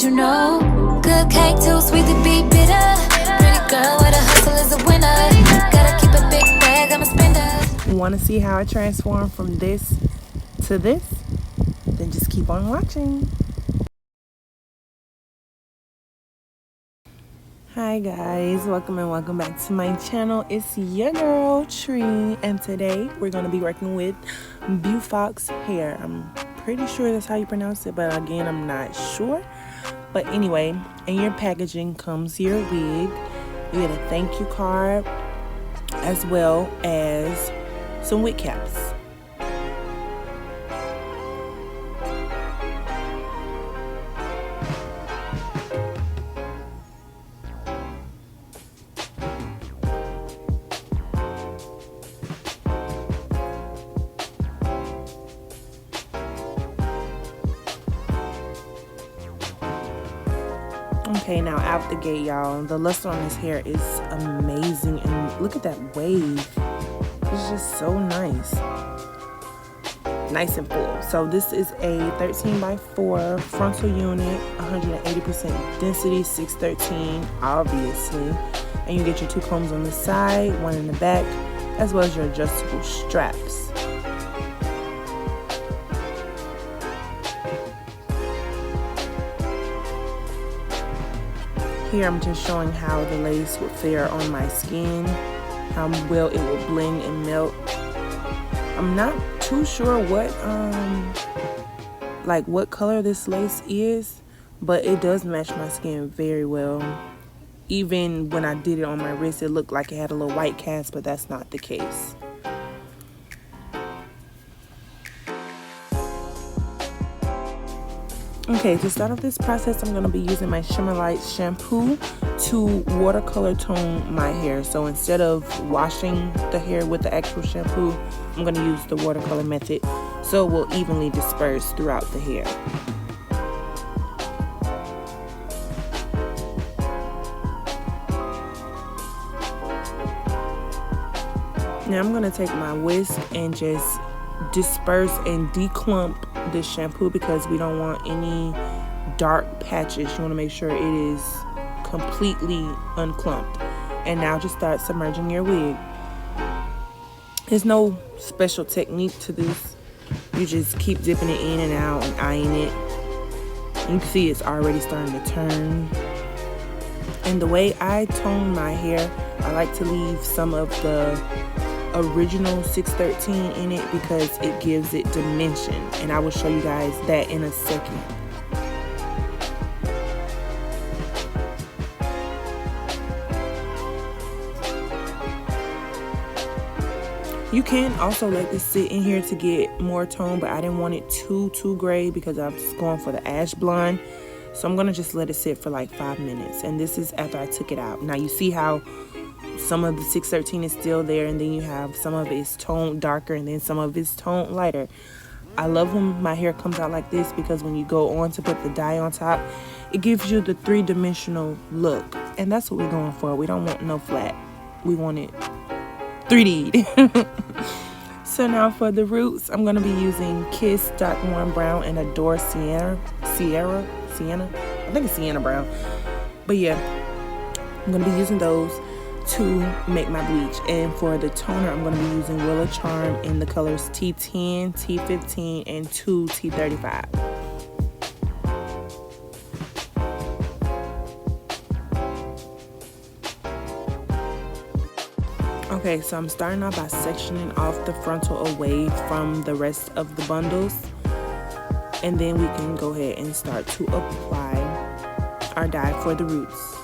You know, good cake too sweet to be bitter. Pretty girl with a hustle is a winner. Gotta keep a big bag, I'm a spender. Want to see how I transform from this to this? Then just keep on watching. Hi guys, welcome back to my channel. It's your girl Tree, and today we're going to be working with Beaufox hair. I'm pretty sure that's how you pronounce it, but again, I'm not sure. But anyway, in your packaging comes your wig. You get a thank you card as well as some wig caps. Okay, now out the gate, y'all, the luster on this hair is amazing, and look at that wave. It's just so nice and full. So this is a 13x4 frontal unit, 180% density, 613 obviously, and you get your 2 combs on the side, 1 in the back, as well as your adjustable straps. Here I'm just showing how the lace would fare on my skin, how well it will blend and melt. I'm not too sure what color this lace is, but it does match my skin very well. Even when I did it on my wrist, it looked like it had a little white cast, but that's not the case. Okay, to start off this process, I'm going to be using my Shimmer Light shampoo to watercolor tone my hair. So instead of washing the hair with the actual shampoo, I'm going to use the watercolor method so it will evenly disperse throughout the hair. Now I'm going to take my whisk and just disperse and declump the shampoo because we don't want any dark patches. You want to make sure it is completely unclumped. And now just start submerging your wig. There's no special technique to this. You just keep dipping it in and out and eyeing it. You can see it's already starting to turn. And the way I tone my hair, I like to leave some of the original 613 in it because it gives it dimension, and I will show you guys that in a second. You can also let this sit in here to get more tone, but I didn't want it too gray because I was going for the ash blonde. So I'm gonna just let it sit for like 5 minutes, and this is after I took it out. Now you see how some of the 613 is still there, and then you have some of it's toned darker and then some of it's toned lighter. I love when my hair comes out like this because when you go on to put the dye on top, it gives you the 3-dimensional look, and that's what we're going for. We don't want no flat, we want it 3D. So now for the roots, I'm going to be using Kiss Dark Warm Brown and Adore Sienna. I think it's Sienna Brown, but yeah, I'm going to be using those to make my bleach. And for the toner, I'm going to be using ColorCharm in the colors T10, T15, and 2 T35. Okay, so I'm starting off by sectioning off the frontal away from the rest of the bundles, and then we can go ahead and start to apply our dye for the roots.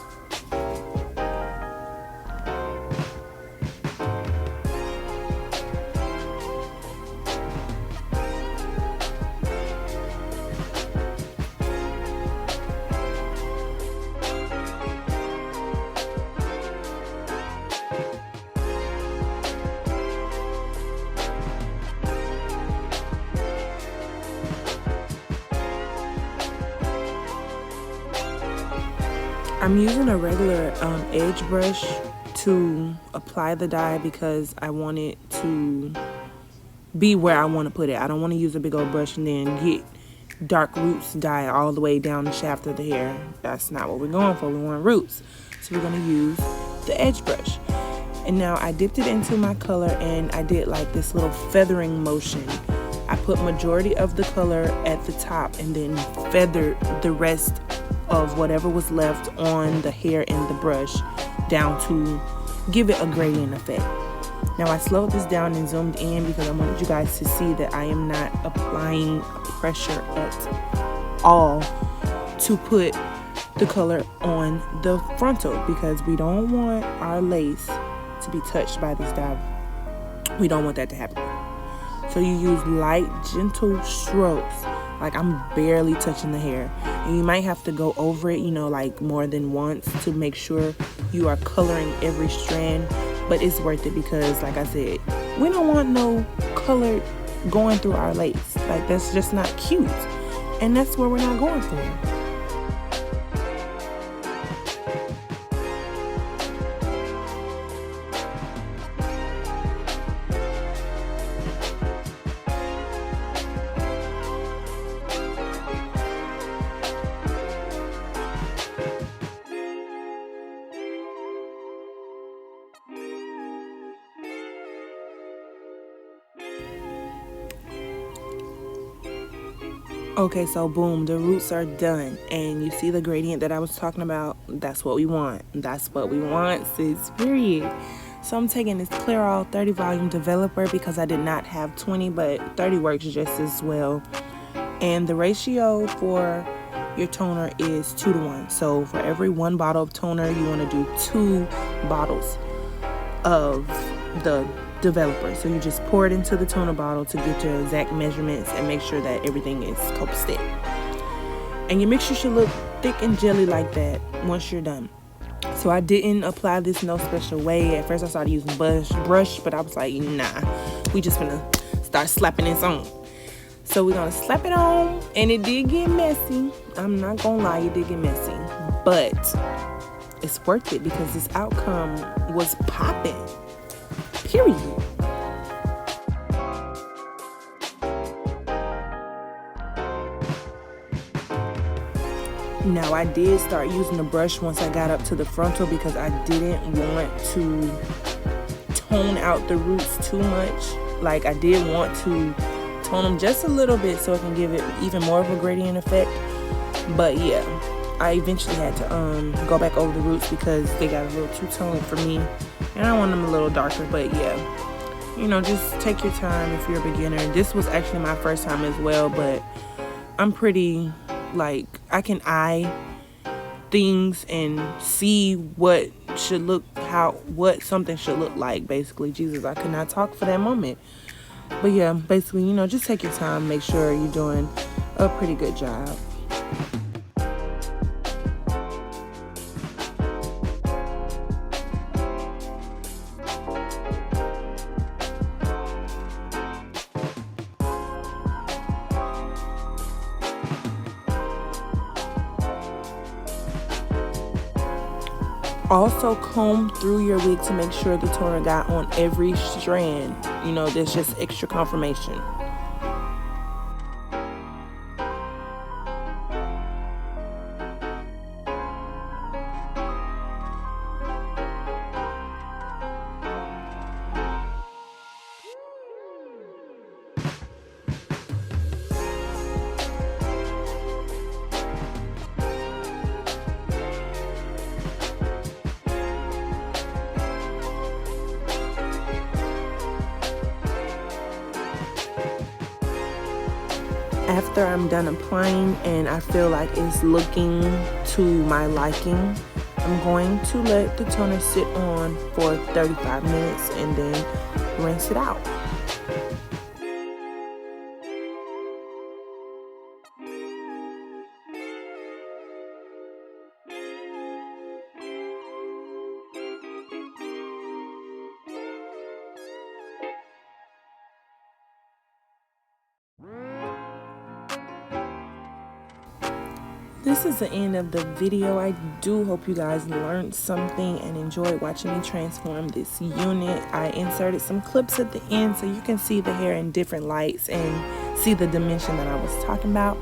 I'm using a regular edge brush to apply the dye because I want it to be where I want to put it. I don't want to use a big old brush and then get dark roots dye all the way down the shaft of the hair. That's not what we're going for. We want roots. So we're going to use the edge brush. And now I dipped it into my color and I did like this little feathering motion. I put majority of the color at the top and then feathered the rest of whatever was left on the hair and the brush down to give it a gradient effect. Now I slowed this down and zoomed in because I wanted you guys to see that I am not applying pressure at all to put the color on the frontal, because we don't want our lace to be touched by this dye. We don't want that to happen. So you use light, gentle strokes. Like I'm barely touching the hair. And you might have to go over it, you know, like more than once to make sure you are coloring every strand. But it's worth it because, like I said, we don't want no color going through our lace. Like that's just not cute. And that's where we're not going for. Okay, so boom, the roots are done. And you see the gradient that I was talking about? That's what we want. That's what we want, sis, period. So I'm taking this Clairol 30 volume developer because I did not have 20, but 30 works just as well. And the ratio for your toner is 2 to 1. So for every 1 bottle of toner, you want to do 2 bottles of the developer. So you just pour it into the toner bottle to get your exact measurements and make sure that everything is copacetic. And your mixture should look thick and jelly like that once you're done. So I didn't apply this no special way. At first I started using brush, but I was like, nah, we just gonna start slapping this on. So we're gonna slap it on, and it did get messy. I'm not gonna lie, it did get messy, but it's worth it because this outcome was popping. Period. Now I did start using the brush once I got up to the frontal because I didn't want to tone out the roots too much. Like I did want to tone them just a little bit so it can give it even more of a gradient effect. But yeah, I eventually had to go back over the roots because they got a little too toned for me. And I want them a little darker, but yeah, you know, just take your time if you're a beginner. This was actually my first time as well, but I'm pretty, like, I can eye things and see what should look, what something should look like, basically. Jesus, I could not talk for that moment. But yeah, basically, you know, just take your time, make sure you're doing a pretty good job. Also comb through your wig to make sure the toner got on every strand. You know, there's just extra confirmation. After I'm done applying and I feel like it's looking to my liking, I'm going to let the toner sit on for 35 minutes and then rinse it out. This is the end of the video. I do hope you guys learned something and enjoyed watching me transform this unit. I inserted some clips at the end so you can see the hair in different lights and see the dimension that I was talking about.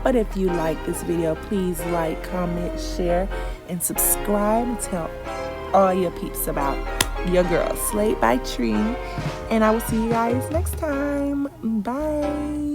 But if you like this video, please like, comment, share, and subscribe, and tell all your peeps about your girl Slayed by Tree. And I will see you guys next time. Bye.